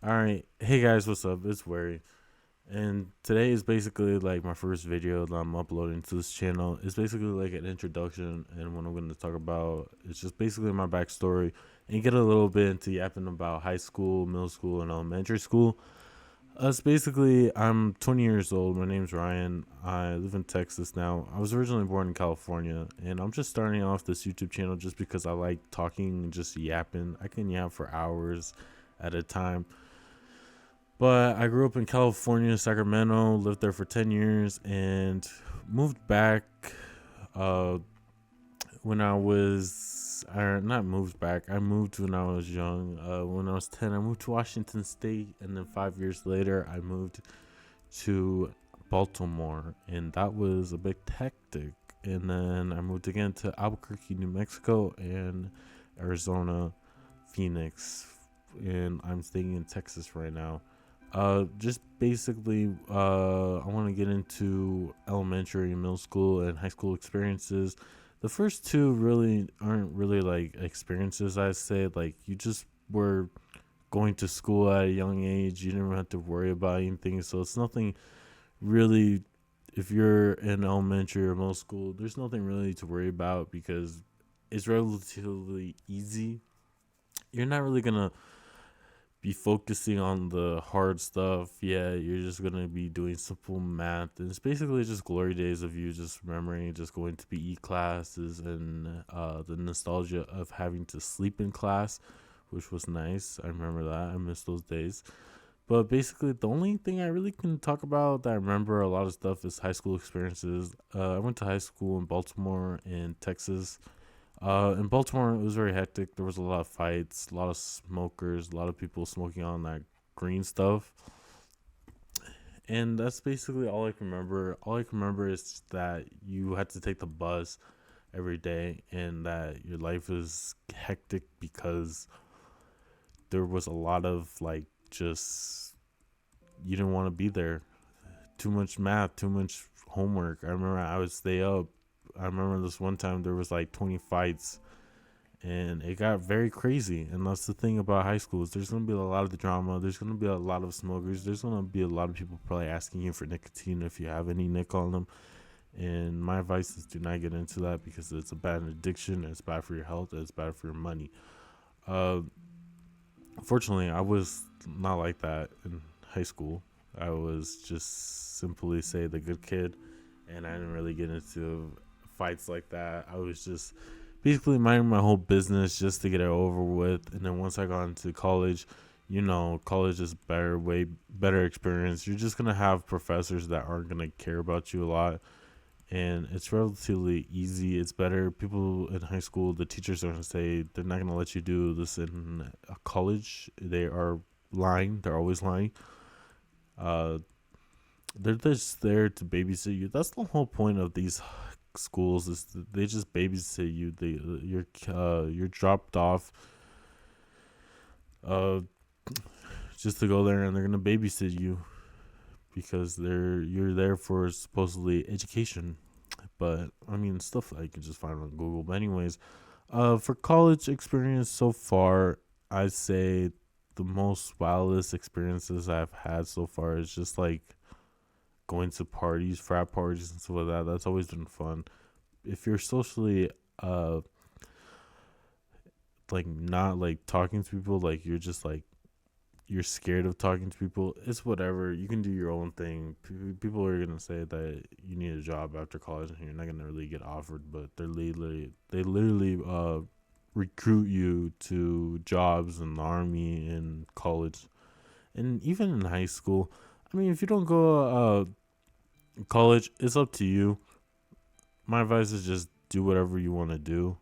All right, hey guys, what's up? It's Wary, and today is basically like my first video that I'm uploading to this channel. It's basically like an introduction, and what I'm going to talk about is just basically my backstory and get a little bit into yapping about high school, middle school, and elementary school. It's basically I'm 20 years old. My name's Ryan. I live in Texas now. I was originally born in California, and I'm just starting off this YouTube channel just because I like talking and just yapping. I can yap for hours at a time. But I grew up in California, Sacramento, lived there for 10 years, and moved back uh, when I was, not moved back, I moved when I was young. When I was 10, I moved to Washington State, and then 5 years later, I moved to Baltimore, and that was a bit hectic. And then I moved again to Albuquerque, New Mexico, and Arizona, Phoenix, and I'm staying in Texas right now. Just basically, I want to get into elementary and middle school and high school experiences. The first two really aren't really like experiences. I say like you just were going to school at a young age. You didn't have to worry about anything, so it's nothing really. If you're in elementary or middle school, there's nothing really to worry about because it's relatively easy. You're not really gonna be focusing on the hard stuff. Yeah, you're just gonna be doing simple math. And it's basically just glory days of you just remembering just going to PE classes and the nostalgia of having to sleep in class, which was nice. I remember that. I miss those days. But basically, the only thing I really can talk about that I remember a lot of stuff is high school experiences. I went to high school in Baltimore in Texas. In Baltimore, it was very hectic. There was a lot of fights, a lot of smokers, a lot of people smoking on that green stuff. And that's basically all I can remember. All I can remember is that you had to take the bus every day and that your life is hectic because there was a lot of like just you didn't want to be there. Too much math, too much homework. I remember I would stay up. I remember this one time there was like 20 fights and it got very crazy. And that's the thing about high school is there's gonna be a lot of drama. There's gonna be a lot of smokers. There's gonna be a lot of people probably asking you for nicotine if you have any nick on them. And my advice is do not get into that because it's a bad addiction. It's bad for your health. It's bad for your money. Uh, Fortunately, I was not like that in high school. I was just simply say the good kid, and I didn't really get into fights like that. I was just basically minding my whole business just to get it over with. And then once I got into college, college is better, way better experience. You're just gonna have professors that aren't gonna care about you a lot, and it's relatively easy. It's better. People in high school, the teachers are gonna say they're not gonna let you do this in a college. They are lying. They're always lying. Uh, they're just there to babysit you. That's the whole point of these schools is that they just babysit you. You're dropped off uh just to go there and they're gonna babysit you because you're there for supposedly education. But I mean stuff that you can just find on Google. But anyways, for college experience so far, I'd say the most wildest experiences I've had so far is just like going to parties, frat parties and stuff like that. That's always been fun. If you're socially like not like talking to people, like you're just like you're scared of talking to people, it's whatever. You can do your own thing. People are gonna say that you need a job after college, and you're not gonna really get offered. But they literally recruit you to jobs in the army, in college, and even in high school. I mean, if you don't go college, it's up to you. My advice is just do whatever you want to do.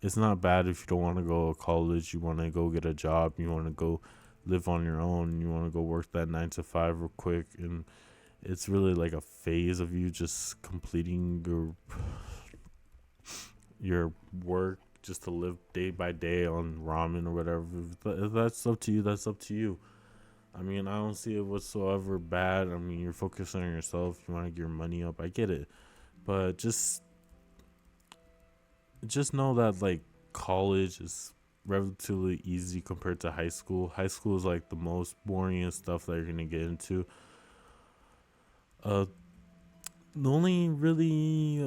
It's not bad if you don't want to go to college. You want to go get a job. You want to go live on your own. You want to go work that 9 to 5 real quick, and it's really like a phase of you just completing your work just to live day by day on ramen or whatever. If that's up to you. That's up to you. I mean, I don't see it whatsoever bad. I mean, you're focusing on yourself. You want to get your money up. I get it, but just know that like college is relatively easy compared to high school. High school is like the most boring stuff that you're gonna get into. Uh, the only really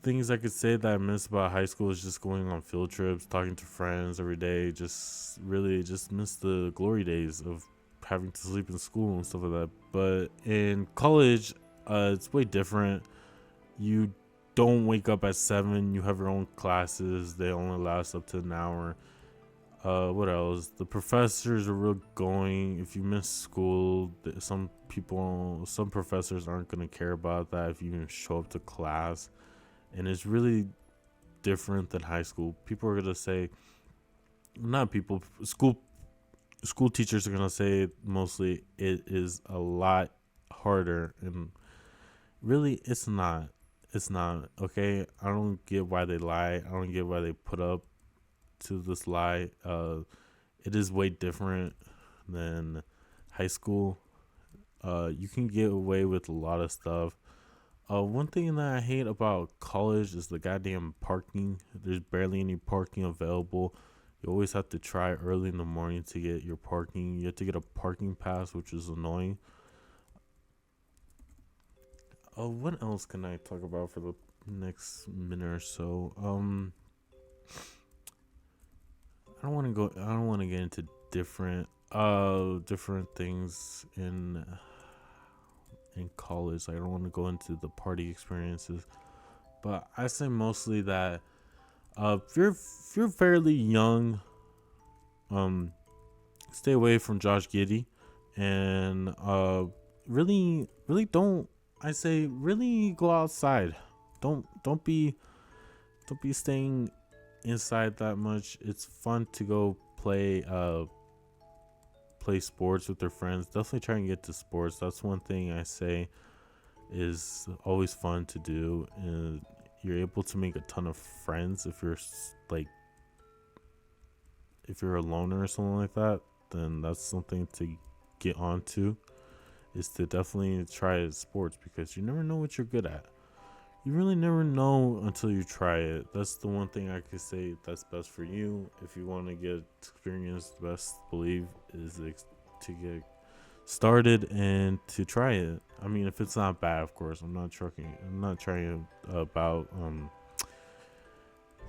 things I could say that I miss about high school is just going on field trips, talking to friends every day. Just really just miss the glory days of having to sleep in school and stuff like that. But in college, it's way different. You don't wake up at 7. You have your own classes. They only last up to an hour. What else? The professors are real going. If you miss school, some professors aren't gonna care about that if you even show up to class, and it's really different than high school. People are gonna say, not people, school teachers are gonna say mostly it is a lot harder, and really, it's not. It's not. Okay, I don't get why they lie. I don't get why they put up to this lie. It is way different than high school. You can get away with a lot of stuff. One thing that I hate about college is the goddamn parking. There's barely any parking available. You always have to try early in the morning to get your parking. You have to get a parking pass, which is annoying. What else can I talk about for the next minute or so? I don't want to go. I don't want to get into different things in college. Like, I don't want to go into the party experiences, but I say mostly that if you're fairly young, um, stay away from Josh Giddey, and really don't. I say really go outside. Don't be staying inside that much. It's fun to go play sports with their friends. Definitely try and get to sports. That's one thing I say is always fun to do. And you're able to make a ton of friends like if you're a loner or something like that. Then that's something to get onto. Is to definitely try sports, because you never know what you're good at. You really never know until you try it. That's the one thing I could say that's best for you. If you want to get experience, the best believe is to get started and to try it. I mean, if it's not bad, of course. I'm not trying about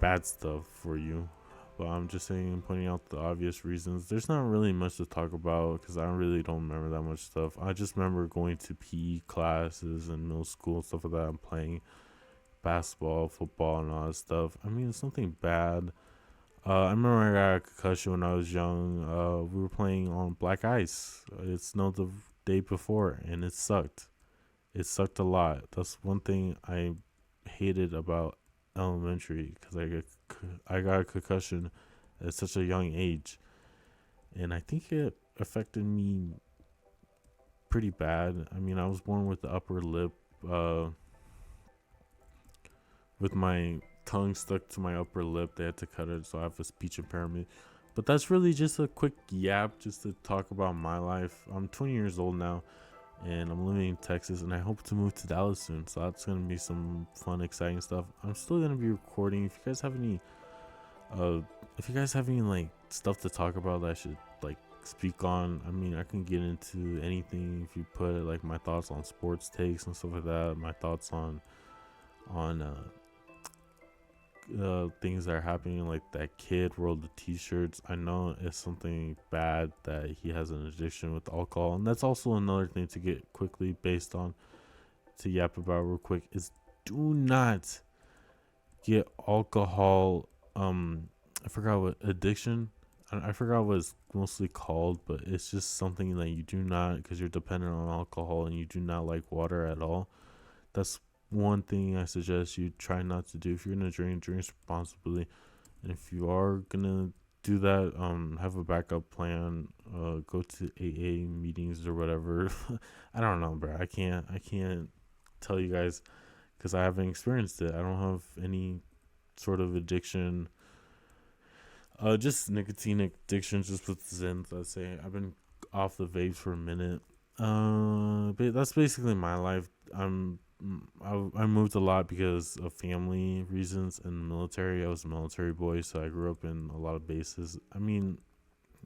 bad stuff for you. But I'm just saying, pointing out the obvious reasons. There's not really much to talk about because I really don't remember that much stuff. I just remember going to PE classes in middle school and stuff like that. I'm playing basketball, football, and all that stuff. I mean, it's nothing bad. I remember I got a concussion when I was young. We were playing on black ice. It snowed the day before, and it sucked. It sucked a lot. That's one thing I hated about elementary, because I got a concussion at such a young age, and I think it affected me pretty bad. I mean, I was born with the upper lip, with my tongue stuck to my upper lip. They had to cut it, so I have a speech impairment. But that's really just a quick yap, just to talk about my life. I'm 20 years old now, and I'm living in Texas, and I hope to move to Dallas soon. So that's gonna be some fun, exciting stuff. I'm still gonna be recording. If you guys have any like stuff to talk about that I should like speak on, I mean, I can get into anything. If you put like my thoughts on sports takes and stuff like that, my thoughts on things that are happening, like that kid rolled the t-shirts. I know it's something bad that he has an addiction with alcohol, and that's also another thing to get quickly based on to yap about real quick is do not get alcohol. I forgot what addiction. I forgot what it's mostly called, but it's just something that you do not, because you're dependent on alcohol and you do not like water at all. That's one thing I suggest you try not to do. If you're gonna drink responsibly, and if you are gonna do that, have a backup plan. Go to AA meetings or whatever. I don't know, bro. I can't tell you guys because I haven't experienced it. I don't have any sort of addiction. Just nicotine addiction, just with Zins. I'd say I've been off the vapes for a minute. But that's basically my life. I'm I moved a lot because of family reasons and military. I was a military boy, so I grew up in a lot of bases. I mean,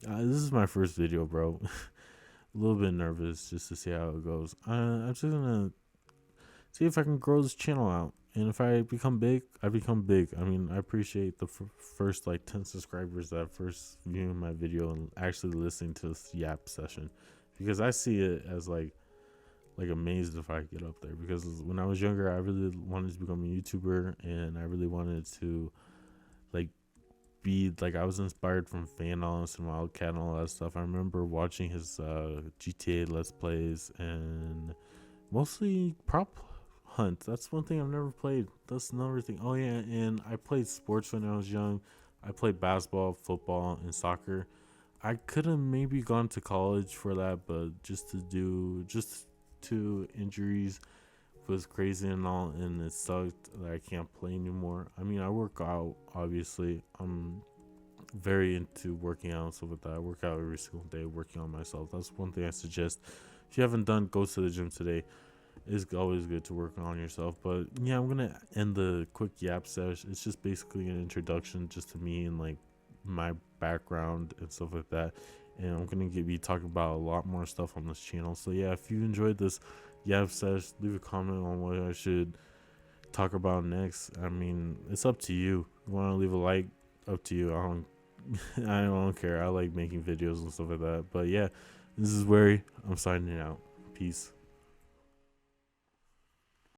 this is my first video, bro. A little bit nervous just to see how it goes. I'm just gonna see if I can grow this channel out. And if I become big, I become big. I mean, I appreciate the first like 10 subscribers that first viewing my video and actually listening to this YAP session, because I see it as like amazed if I get up there. Because when I was younger, I really wanted to become a YouTuber, and I really wanted to like be like, I was inspired from Thanos and Wildcat and all that stuff. I remember watching his GTA Let's Plays and mostly prop hunt. That's one thing I've never played. That's another thing. Oh yeah, and I played sports when I was young. I played basketball, football, and soccer. I could have maybe gone to college for that, but just to injuries was crazy and all, and it sucked that I can't play anymore. I mean, I work out, obviously. I'm very into working out and stuff like that. I work out every single day, working on myself. That's one thing I suggest. If you haven't done, go to the gym today. It's always good to work on yourself. But yeah, I'm gonna end the quick yap sesh. It's just basically an introduction just to me and like my background and stuff like that. And I'm gonna be talking about a lot more stuff on this channel. So yeah, if you enjoyed this yap sesh, leave a comment on what I should talk about next. I mean, it's up to you. You want to leave a like? Up to you. I don't care. I like making videos and stuff like that. But yeah, this is Wary. I'm signing out. Peace.